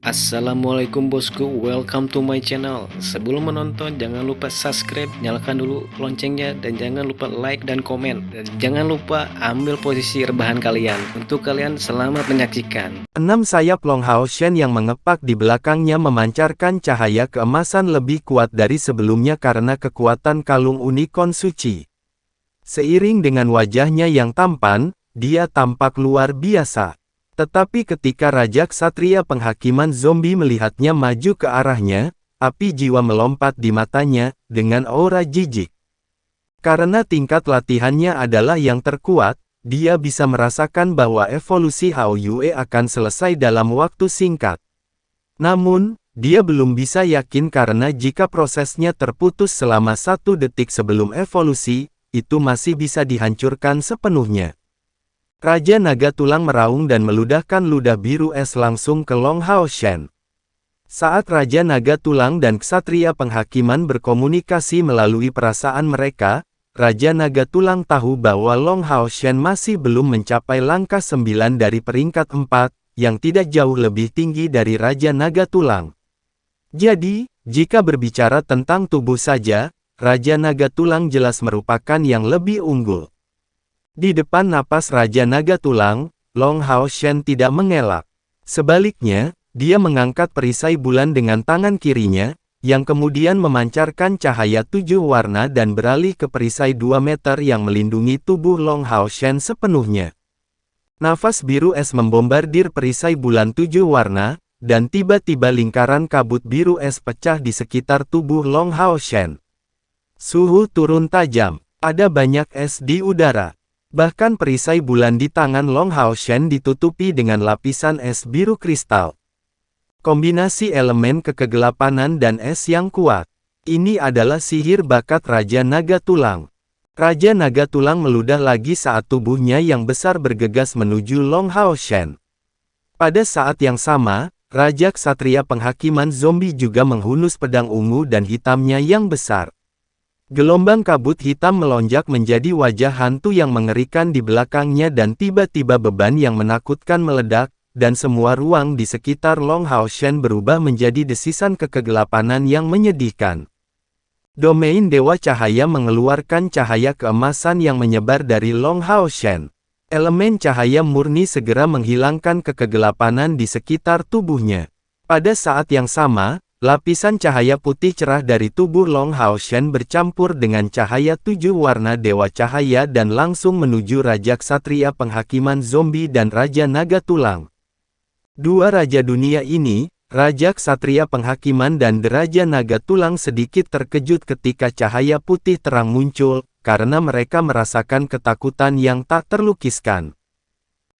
Assalamualaikum bosku, welcome to my channel. Sebelum menonton jangan lupa subscribe, nyalakan dulu loncengnya, dan jangan lupa like dan komen. Dan jangan lupa ambil posisi rebahan kalian. Untuk kalian selamat menyaksikan. 6 sayap Longhao Shen yang mengepak di belakangnya memancarkan cahaya keemasan lebih kuat dari sebelumnya karena kekuatan kalung unicorn suci. Seiring dengan wajahnya yang tampan, dia tampak luar biasa. Tetapi ketika Raja Ksatria Penghakiman Zombie melihatnya maju ke arahnya, api jiwa melompat di matanya, dengan aura jijik. Karena tingkat latihannya adalah yang terkuat, dia bisa merasakan bahwa evolusi Hao Yue akan selesai dalam waktu singkat. Namun, dia belum bisa yakin karena jika prosesnya terputus selama 1 detik sebelum evolusi, itu masih bisa dihancurkan sepenuhnya. Raja Naga Tulang meraung dan meludahkan ludah biru es langsung ke Longhao Shen. Saat Raja Naga Tulang dan Ksatria Penghakiman berkomunikasi melalui perasaan mereka, Raja Naga Tulang tahu bahwa Longhao Shen masih belum mencapai langkah 9 dari peringkat 4, yang tidak jauh lebih tinggi dari Raja Naga Tulang. Jadi, jika berbicara tentang tubuh saja, Raja Naga Tulang jelas merupakan yang lebih unggul. Di depan napas Raja Naga Tulang, Longhao Shen tidak mengelak. Sebaliknya, dia mengangkat perisai bulan dengan tangan kirinya, yang kemudian memancarkan cahaya 7 warna dan beralih ke perisai 2 meter yang melindungi tubuh Longhao Shen sepenuhnya. Nafas biru es membombardir perisai bulan 7 warna, dan tiba-tiba lingkaran kabut biru es pecah di sekitar tubuh Longhao Shen. Suhu turun tajam, ada banyak es di udara. Bahkan perisai bulan di tangan Longhao Shen ditutupi dengan lapisan es biru kristal. Kombinasi elemen kegelapanan dan es yang kuat. Ini adalah sihir bakat Raja Naga Tulang. Raja Naga Tulang meludah lagi saat tubuhnya yang besar bergegas menuju Longhao Shen. Pada saat yang sama, Raja Ksatria Penghakiman Zombie juga menghunus pedang ungu dan hitamnya yang besar. Gelombang kabut hitam melonjak menjadi wajah hantu yang mengerikan di belakangnya dan tiba-tiba beban yang menakutkan meledak, dan semua ruang di sekitar Longhao Shen berubah menjadi desisan kegelapanan yang menyedihkan. Domain Dewa Cahaya mengeluarkan cahaya keemasan yang menyebar dari Longhao Shen. Elemen cahaya murni segera menghilangkan kegelapanan di sekitar tubuhnya. Pada saat yang sama, lapisan cahaya putih cerah dari tubuh Longhao Shen bercampur dengan cahaya 7 warna Dewa Cahaya dan langsung menuju Raja Ksatria Penghakiman Zombie dan Raja Naga Tulang. Dua Raja Dunia ini, Raja Ksatria Penghakiman dan Raja Naga Tulang sedikit terkejut ketika cahaya putih terang muncul, karena mereka merasakan ketakutan yang tak terlukiskan.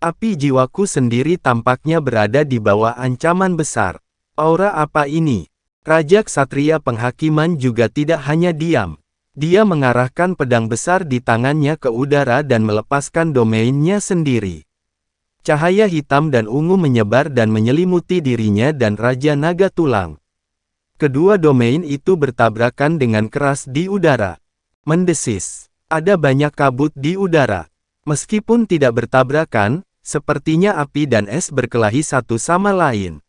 Api jiwaku sendiri tampaknya berada di bawah ancaman besar. Aura apa ini? Raja Ksatria Penghakiman juga tidak hanya diam. Dia mengarahkan pedang besar di tangannya ke udara dan melepaskan domainnya sendiri. Cahaya hitam dan ungu menyebar dan menyelimuti dirinya dan Raja Naga Tulang. Kedua domain itu bertabrakan dengan keras di udara. Mendesis. Ada banyak kabut di udara. Meskipun tidak bertabrakan, sepertinya api dan es berkelahi satu sama lain.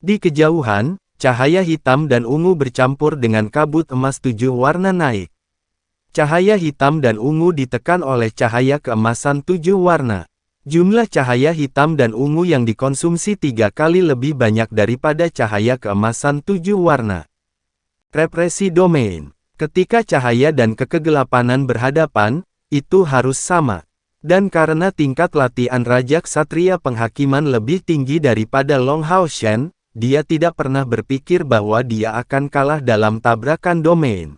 Di kejauhan, cahaya hitam dan ungu bercampur dengan kabut emas 7 warna naik. Cahaya hitam dan ungu ditekan oleh cahaya keemasan 7 warna. Jumlah cahaya hitam dan ungu yang dikonsumsi 3 kali lebih banyak daripada cahaya keemasan 7 warna. Represi domain. Ketika cahaya dan kegelapanan berhadapan, itu harus sama. Dan karena tingkat latihan Raja Ksatria Penghakiman lebih tinggi daripada Longhao Shen, dia tidak pernah berpikir bahwa dia akan kalah dalam tabrakan domain.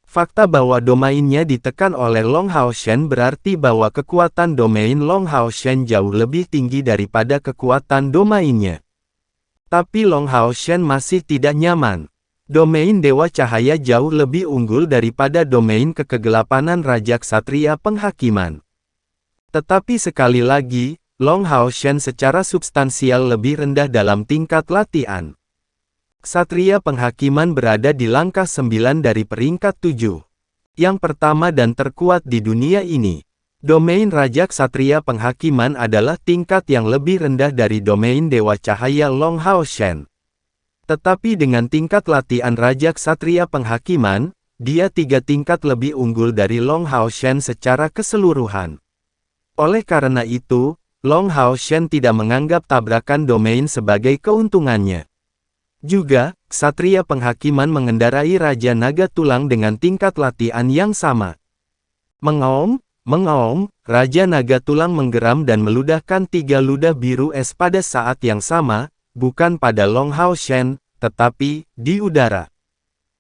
Fakta bahwa domainnya ditekan oleh Longhao Shen berarti bahwa kekuatan domain Longhao Shen jauh lebih tinggi daripada kekuatan domainnya. Tapi Longhao Shen masih tidak nyaman. Domain Dewa Cahaya jauh lebih unggul daripada domain kegelapanan Raja Ksatria Penghakiman. Tetapi sekali lagi, Longhao Shen secara substansial lebih rendah dalam tingkat latihan. Ksatria Penghakiman berada di langkah 9 dari peringkat 7. Yang pertama dan terkuat di dunia ini. Domain Raja Ksatria Penghakiman adalah tingkat yang lebih rendah dari domain Dewa Cahaya Long Hao Shen. Tetapi dengan tingkat latihan Raja Ksatria Penghakiman, dia 3 tingkat lebih unggul dari Long Hao Shen secara keseluruhan. Oleh karena itu, Long Hao Shen tidak menganggap tabrakan domain sebagai keuntungannya. Juga, Ksatria Penghakiman mengendarai Raja Naga Tulang dengan tingkat latihan yang sama. Mengaum, Raja Naga Tulang menggeram dan meludahkan 3 ludah biru es pada saat yang sama, bukan pada Long Hao Shen, tetapi di udara.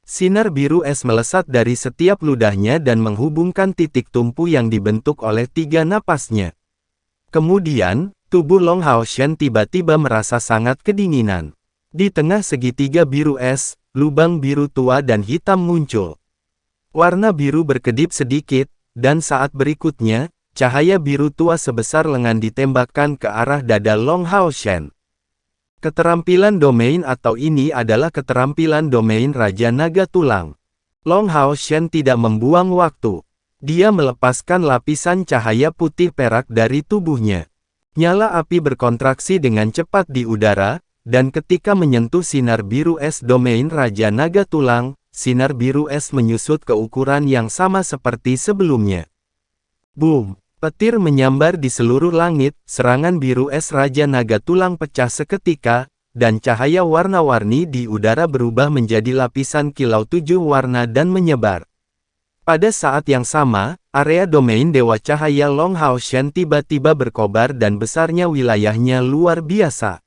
Sinar biru es melesat dari setiap ludahnya dan menghubungkan titik tumpu yang dibentuk oleh 3 napasnya. Kemudian, tubuh Long Hao Shen tiba-tiba merasa sangat kedinginan. Di tengah segitiga biru es, lubang biru tua dan hitam muncul. Warna biru berkedip sedikit, dan saat berikutnya, cahaya biru tua sebesar lengan ditembakkan ke arah dada Long Hao Shen. Keterampilan domain atau ini adalah keterampilan domain Raja Naga Tulang. Long Hao Shen tidak membuang waktu. Dia melepaskan lapisan cahaya putih perak dari tubuhnya. Nyala api berkontraksi dengan cepat di udara, dan ketika menyentuh sinar biru es domain Raja Naga Tulang, sinar biru es menyusut ke ukuran yang sama seperti sebelumnya. Boom! Petir menyambar di seluruh langit, serangan biru es Raja Naga Tulang pecah seketika, dan cahaya warna-warni di udara berubah menjadi lapisan kilau 7 warna dan menyebar. Pada saat yang sama, area domain Dewa Cahaya Long Hao Shen tiba-tiba berkobar dan besarnya wilayahnya luar biasa.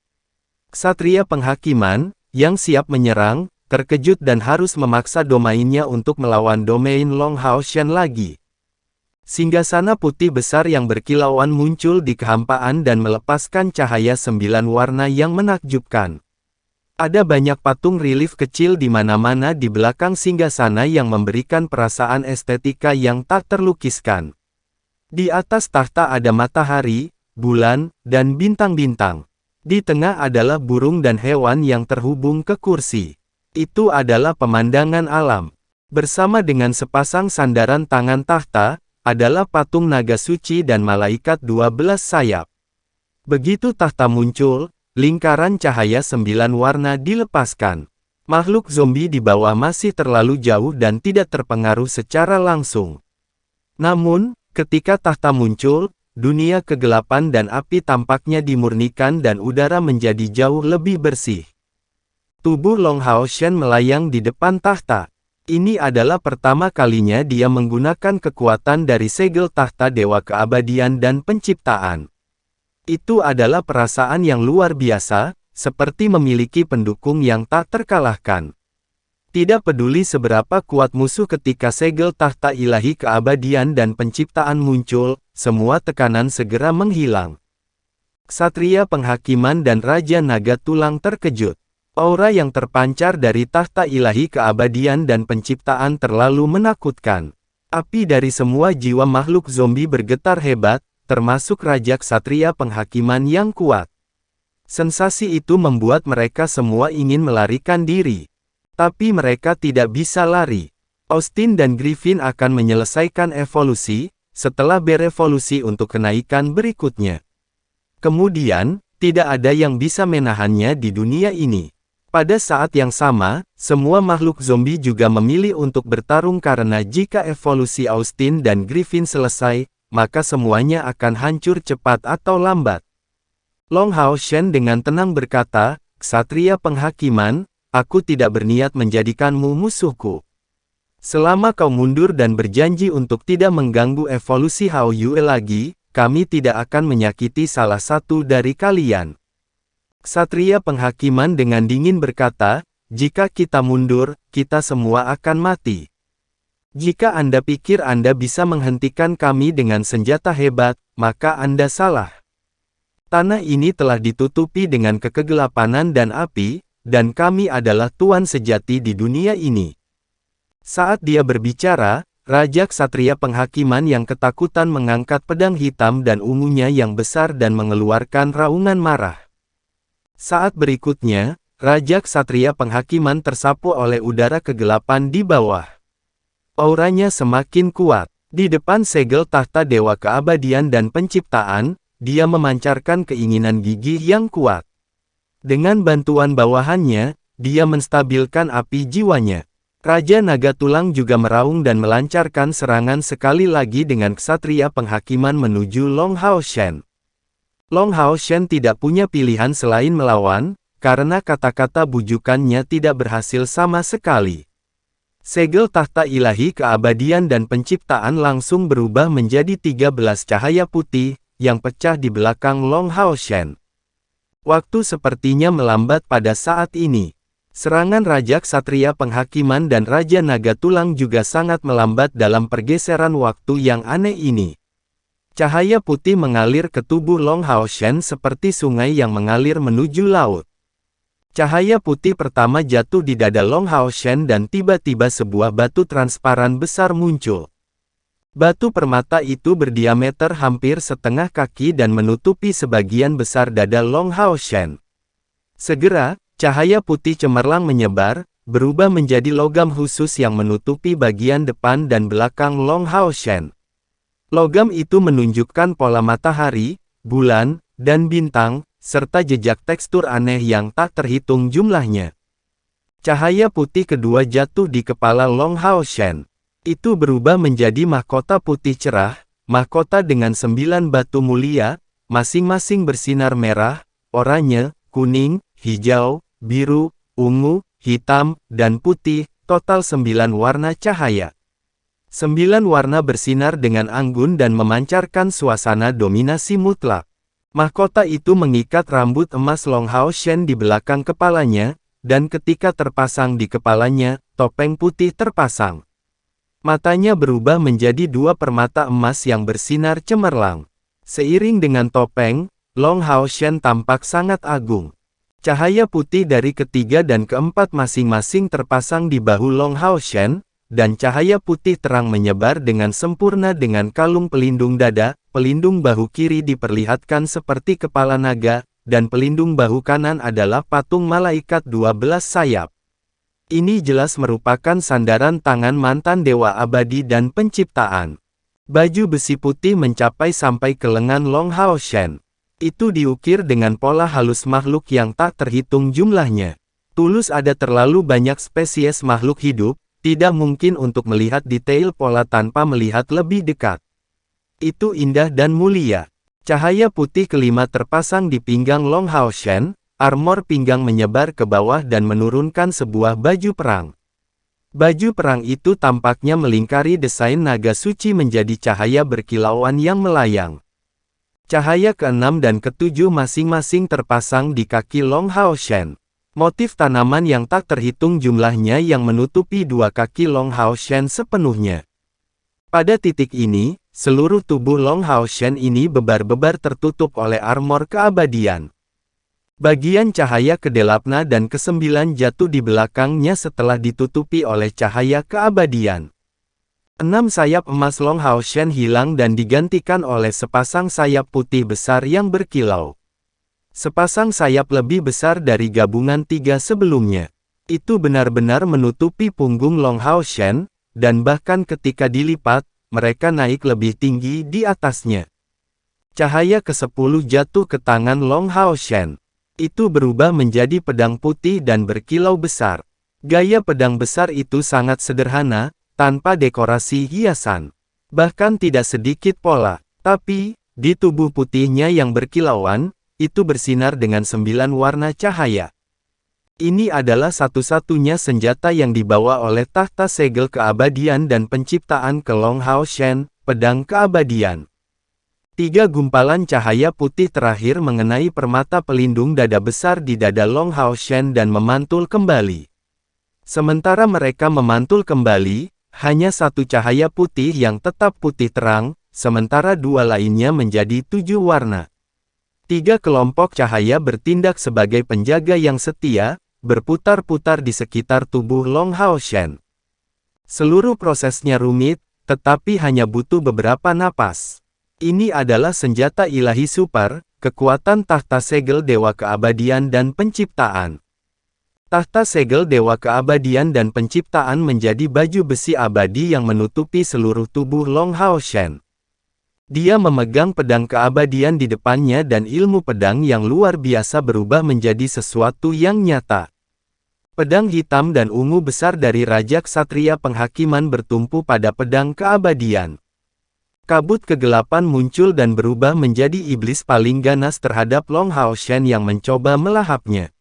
Ksatria Penghakiman, yang siap menyerang, terkejut dan harus memaksa domainnya untuk melawan domain Long Hao Shen lagi. Singgasana putih besar yang berkilauan muncul di kehampaan dan melepaskan cahaya 9 warna yang menakjubkan. Ada banyak patung relief kecil di mana-mana di belakang singgasana yang memberikan perasaan estetika yang tak terlukiskan. Di atas tahta ada matahari, bulan, dan bintang-bintang. Di tengah adalah burung dan hewan yang terhubung ke kursi. Itu adalah pemandangan alam. Bersama dengan sepasang sandaran tangan tahta, adalah patung naga suci dan malaikat 12 sayap. Begitu tahta muncul, lingkaran cahaya 9 warna dilepaskan. Makhluk zombie di bawah masih terlalu jauh dan tidak terpengaruh secara langsung. Namun, ketika tahta muncul, dunia kegelapan dan api tampaknya dimurnikan dan udara menjadi jauh lebih bersih. Tubuh Long Hao Shen melayang di depan tahta. Ini adalah pertama kalinya dia menggunakan kekuatan dari segel tahta Dewa Keabadian dan Penciptaan. Itu adalah perasaan yang luar biasa, seperti memiliki pendukung yang tak terkalahkan. Tidak peduli seberapa kuat musuh ketika segel tahta ilahi keabadian dan penciptaan muncul, semua tekanan segera menghilang. Ksatria Penghakiman dan Raja Naga Tulang terkejut. Aura yang terpancar dari tahta ilahi keabadian dan penciptaan terlalu menakutkan. Api dari semua jiwa makhluk zombie bergetar hebat, termasuk Raja Ksatria Penghakiman yang kuat. Sensasi itu membuat mereka semua ingin melarikan diri. Tapi mereka tidak bisa lari. Austin dan Griffin akan menyelesaikan evolusi, setelah berevolusi untuk kenaikan berikutnya. Kemudian, tidak ada yang bisa menahannya di dunia ini. Pada saat yang sama, semua makhluk zombie juga memilih untuk bertarung karena jika evolusi Austin dan Griffin selesai, maka semuanya akan hancur cepat atau lambat. Long Hao Shen dengan tenang berkata, "Ksatria Penghakiman, aku tidak berniat menjadikanmu musuhku. Selama kau mundur dan berjanji untuk tidak mengganggu evolusi Hao Yue lagi, kami tidak akan menyakiti salah satu dari kalian." Ksatria Penghakiman dengan dingin berkata, "Jika kita mundur, kita semua akan mati. Jika Anda pikir Anda bisa menghentikan kami dengan senjata hebat, maka Anda salah. Tanah ini telah ditutupi dengan kegelapanan dan api, dan kami adalah tuan sejati di dunia ini." Saat dia berbicara, Raja Ksatria Penghakiman yang ketakutan mengangkat pedang hitam dan ungunya yang besar dan mengeluarkan raungan marah. Saat berikutnya, Raja Ksatria Penghakiman tersapu oleh udara kegelapan di bawah. Auranya semakin kuat. Di depan segel tahta Dewa Keabadian dan Penciptaan, dia memancarkan keinginan gigih yang kuat. Dengan bantuan bawahannya, dia menstabilkan api jiwanya. Raja Naga Tulang juga meraung dan melancarkan serangan sekali lagi dengan ksatria penghakiman menuju Long Hao Shen. Long Hao Shen tidak punya pilihan selain melawan, karena kata-kata bujukannya tidak berhasil sama sekali. Segel tahta ilahi keabadian dan penciptaan langsung berubah menjadi 13 cahaya putih, yang pecah di belakang Long Hao Shen. Waktu sepertinya melambat pada saat ini. Serangan Raja Ksatria Penghakiman dan Raja Naga Tulang juga sangat melambat dalam pergeseran waktu yang aneh ini. Cahaya putih mengalir ke tubuh Long Hao Shen seperti sungai yang mengalir menuju laut. Cahaya putih pertama jatuh di dada Long Hao Shen dan tiba-tiba sebuah batu transparan besar muncul. Batu permata itu berdiameter hampir setengah kaki dan menutupi sebagian besar dada Long Hao Shen. Segera, cahaya putih cemerlang menyebar, berubah menjadi logam khusus yang menutupi bagian depan dan belakang Long Hao Shen. Logam itu menunjukkan pola matahari, bulan, dan bintang, serta jejak tekstur aneh yang tak terhitung jumlahnya. Cahaya putih kedua jatuh di kepala Long Hao Shen. Itu berubah menjadi mahkota putih cerah, mahkota dengan 9 batu mulia, masing-masing bersinar merah, oranye, kuning, hijau, biru, ungu, hitam, dan putih, total 9 warna cahaya. 9 warna bersinar dengan anggun dan memancarkan suasana dominasi mutlak. Mahkota itu mengikat rambut emas Long Hao Shen di belakang kepalanya, dan ketika terpasang di kepalanya, topeng putih terpasang. Matanya berubah menjadi 2 permata emas yang bersinar cemerlang. Seiring dengan topeng, Long Hao Shen tampak sangat agung. Cahaya putih dari ketiga dan keempat masing-masing terpasang di bahu Long Hao Shen, dan cahaya putih terang menyebar dengan sempurna dengan kalung pelindung dada, pelindung bahu kiri diperlihatkan seperti kepala naga, dan pelindung bahu kanan adalah patung malaikat 12 sayap. Ini jelas merupakan sandaran tangan mantan Dewa Abadi dan Penciptaan. Baju besi putih mencapai sampai ke lengan Long Hao Shen. Itu diukir dengan pola halus makhluk yang tak terhitung jumlahnya. Tulus ada terlalu banyak spesies makhluk hidup, tidak mungkin untuk melihat detail pola tanpa melihat lebih dekat. Itu indah dan mulia. Cahaya putih kelima terpasang di pinggang Long Hao Shen, armor pinggang menyebar ke bawah dan menurunkan sebuah baju perang. Baju perang itu tampaknya melingkari desain naga suci menjadi cahaya berkilauan yang melayang. Cahaya ke-6 dan ke-7 masing-masing terpasang di kaki Long Hao Shen. Motif tanaman yang tak terhitung jumlahnya yang menutupi 2 kaki Long Hao Shen sepenuhnya. Pada titik ini, seluruh tubuh Long Hao Shen ini bebar-bebar tertutup oleh armor keabadian. Bagian cahaya ke-8 dan ke-9 jatuh di belakangnya setelah ditutupi oleh cahaya keabadian. 6 sayap emas Long Hao Shen hilang dan digantikan oleh sepasang sayap putih besar yang berkilau. Sepasang sayap lebih besar dari gabungan 3 sebelumnya. Itu benar-benar menutupi punggung Long Hao Shen, dan bahkan ketika dilipat, mereka naik lebih tinggi di atasnya. Cahaya ke-10 jatuh ke tangan Long Hao Shen. Itu berubah menjadi pedang putih dan berkilau besar. Gaya pedang besar itu sangat sederhana, tanpa dekorasi hiasan. Bahkan tidak sedikit pola. Tapi, di tubuh putihnya yang berkilauan, itu bersinar dengan 9 warna cahaya. Ini adalah satu-satunya senjata yang dibawa oleh tahta segel keabadian dan penciptaan ke Long Hao Shen, pedang keabadian. 3 gumpalan cahaya putih terakhir mengenai permata pelindung dada besar di dada Long Hao Shen dan memantul kembali. Sementara mereka memantul kembali, hanya 1 cahaya putih yang tetap putih terang, sementara 2 lainnya menjadi 7 warna. 3 kelompok cahaya bertindak sebagai penjaga yang setia, berputar-putar di sekitar tubuh Long Hao Shen. Seluruh prosesnya rumit, tetapi hanya butuh beberapa napas. Ini adalah senjata ilahi super, kekuatan tahta segel Dewa Keabadian dan Penciptaan. Tahta segel Dewa Keabadian dan Penciptaan menjadi baju besi abadi yang menutupi seluruh tubuh Long Hao Shen. Dia memegang pedang keabadian di depannya dan ilmu pedang yang luar biasa berubah menjadi sesuatu yang nyata. Pedang hitam dan ungu besar dari Raja Ksatria Penghakiman bertumpu pada pedang keabadian. Kabut kegelapan muncul dan berubah menjadi iblis paling ganas terhadap Long Hao Shen yang mencoba melahapnya.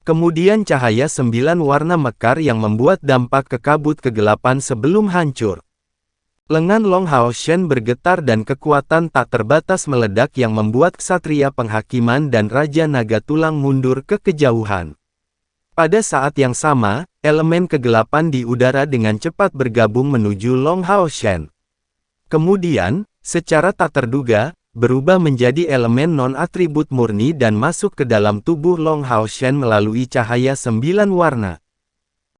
Kemudian cahaya 9 warna mekar yang membuat dampak ke kabut kegelapan sebelum hancur. Lengan Long Hao Shen bergetar dan kekuatan tak terbatas meledak yang membuat Ksatria Penghakiman dan Raja Naga Tulang mundur ke kejauhan. Pada saat yang sama, elemen kegelapan di udara dengan cepat bergabung menuju Long Hao Shen. Kemudian, secara tak terduga, berubah menjadi elemen non-atribut murni dan masuk ke dalam tubuh Long Hao Shen melalui cahaya 9 warna.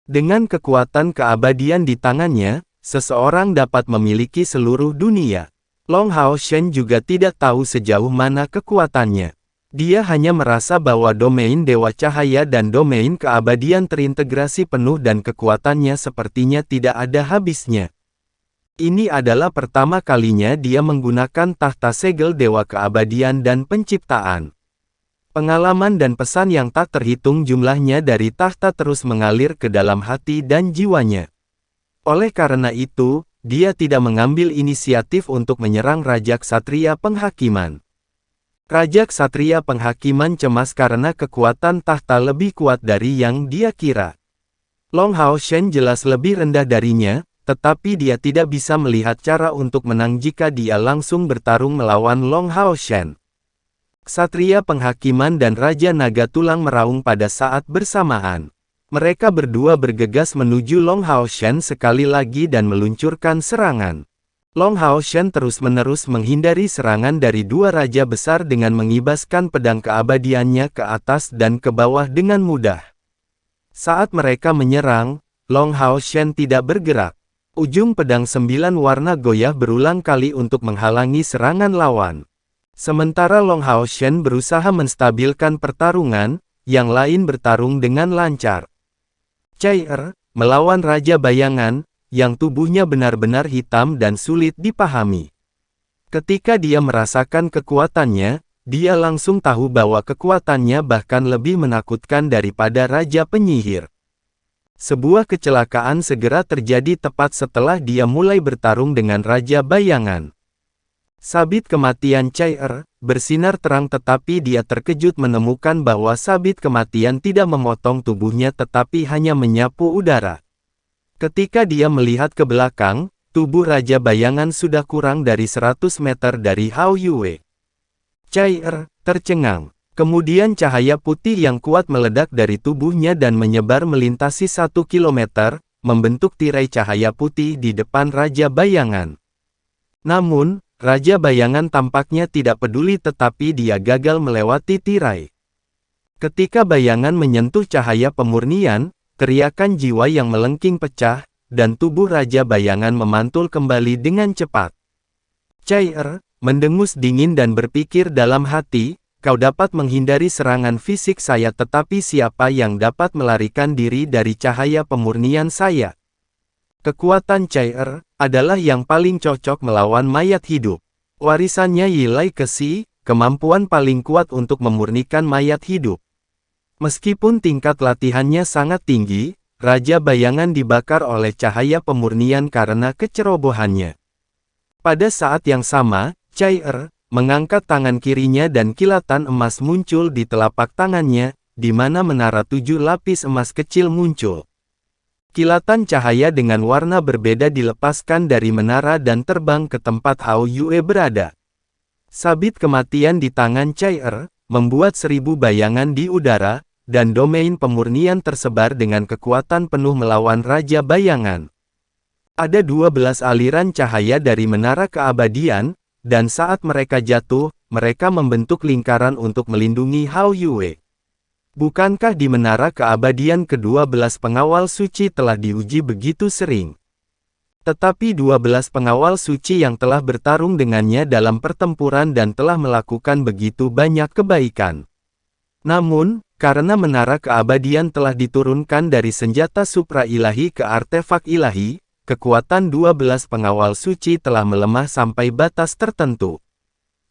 Dengan kekuatan keabadian di tangannya, seseorang dapat memiliki seluruh dunia. Long Hao Shen juga tidak tahu sejauh mana kekuatannya. Dia hanya merasa bahwa domain Dewa Cahaya dan domain keabadian terintegrasi penuh dan kekuatannya sepertinya tidak ada habisnya. Ini adalah pertama kalinya dia menggunakan tahta segel Dewa Keabadian dan Penciptaan. Pengalaman dan pesan yang tak terhitung jumlahnya dari tahta terus mengalir ke dalam hati dan jiwanya. Oleh karena itu, dia tidak mengambil inisiatif untuk menyerang Raja Ksatria Penghakiman. Raja Ksatria Penghakiman cemas karena kekuatan tahta lebih kuat dari yang dia kira. Long Hao Shen jelas lebih rendah darinya, tetapi dia tidak bisa melihat cara untuk menang jika dia langsung bertarung melawan Long Hao Shen. Ksatria Penghakiman dan Raja Naga Tulang meraung pada saat bersamaan. Mereka berdua bergegas menuju Long Hao Shen sekali lagi dan meluncurkan serangan. Long Hao Shen terus-menerus menghindari serangan dari dua raja besar dengan mengibaskan pedang keabadiannya ke atas dan ke bawah dengan mudah. Saat mereka menyerang, Long Hao Shen tidak bergerak. Ujung pedang 9 warna goyah berulang kali untuk menghalangi serangan lawan. Sementara Long Hao Shen berusaha menstabilkan pertarungan, yang lain bertarung dengan lancar. Cai Er, melawan Raja Bayangan, yang tubuhnya benar-benar hitam dan sulit dipahami. Ketika dia merasakan kekuatannya, dia langsung tahu bahwa kekuatannya bahkan lebih menakutkan daripada Raja Penyihir. Sebuah kecelakaan segera terjadi tepat setelah dia mulai bertarung dengan Raja Bayangan. Sabit kematian Cai Er bersinar terang tetapi dia terkejut menemukan bahwa sabit kematian tidak memotong tubuhnya tetapi hanya menyapu udara. Ketika dia melihat ke belakang, tubuh Raja Bayangan sudah kurang dari 100 meter dari Hao Yue. Cai Er tercengang. Kemudian cahaya putih yang kuat meledak dari tubuhnya dan menyebar melintasi 1 kilometer, membentuk tirai cahaya putih di depan Raja Bayangan. Namun, Raja Bayangan tampaknya tidak peduli tetapi dia gagal melewati tirai. Ketika bayangan menyentuh cahaya pemurnian, teriakan jiwa yang melengking pecah, dan tubuh Raja Bayangan memantul kembali dengan cepat. Cai Er mendengus dingin dan berpikir dalam hati, kau dapat menghindari serangan fisik saya tetapi siapa yang dapat melarikan diri dari cahaya pemurnian saya? Kekuatan Cai Er adalah yang paling cocok melawan mayat hidup. Warisannya Yilai Kesi, kemampuan paling kuat untuk memurnikan mayat hidup. Meskipun tingkat latihannya sangat tinggi, Raja Bayangan dibakar oleh cahaya pemurnian karena kecerobohannya. Pada saat yang sama, Cai Er mengangkat tangan kirinya dan kilatan emas muncul di telapak tangannya, di mana menara 7 lapis emas kecil muncul. Kilatan cahaya dengan warna berbeda dilepaskan dari menara dan terbang ke tempat Hao Yue berada. Sabit kematian di tangan Cai Er membuat 1000 bayangan di udara, dan domain pemurnian tersebar dengan kekuatan penuh melawan Raja Bayangan. Ada 12 aliran cahaya dari menara keabadian, dan saat mereka jatuh, mereka membentuk lingkaran untuk melindungi Hao Yue. Bukankah di menara keabadian ke-12 pengawal suci telah diuji begitu sering? Tetapi 12 pengawal suci yang telah bertarung dengannya dalam pertempuran dan telah melakukan begitu banyak kebaikan. Namun, karena menara keabadian telah diturunkan dari senjata supra ilahi ke artefak ilahi, kekuatan 12 pengawal suci telah melemah sampai batas tertentu.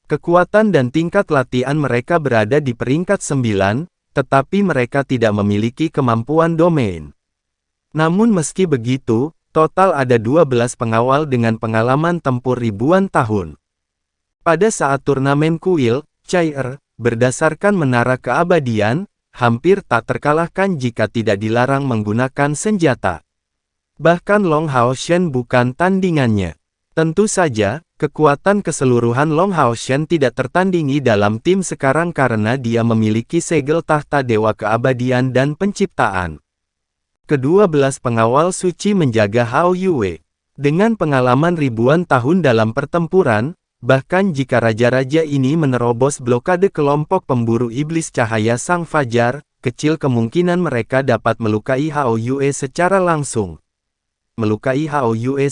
Kekuatan dan tingkat latihan mereka berada di peringkat 9, tetapi mereka tidak memiliki kemampuan domain. Namun meski begitu, total ada 12 pengawal dengan pengalaman tempur ribuan tahun. Pada saat turnamen kuil, Cair, berdasarkan menara keabadian, hampir tak terkalahkan jika tidak dilarang menggunakan senjata. Bahkan Long Hao Shen bukan tandingannya. Tentu saja, kekuatan keseluruhan Long Hao Shen tidak tertandingi dalam tim sekarang karena dia memiliki segel tahta dewa keabadian dan penciptaan. Kedua-belas pengawal suci menjaga Hao Yue. Dengan pengalaman ribuan tahun dalam pertempuran, bahkan jika raja-raja ini menerobos blokade kelompok pemburu iblis cahaya Sang Fajar, kecil kemungkinan mereka dapat melukai Hao Yue secara langsung. Melukai Hao Yue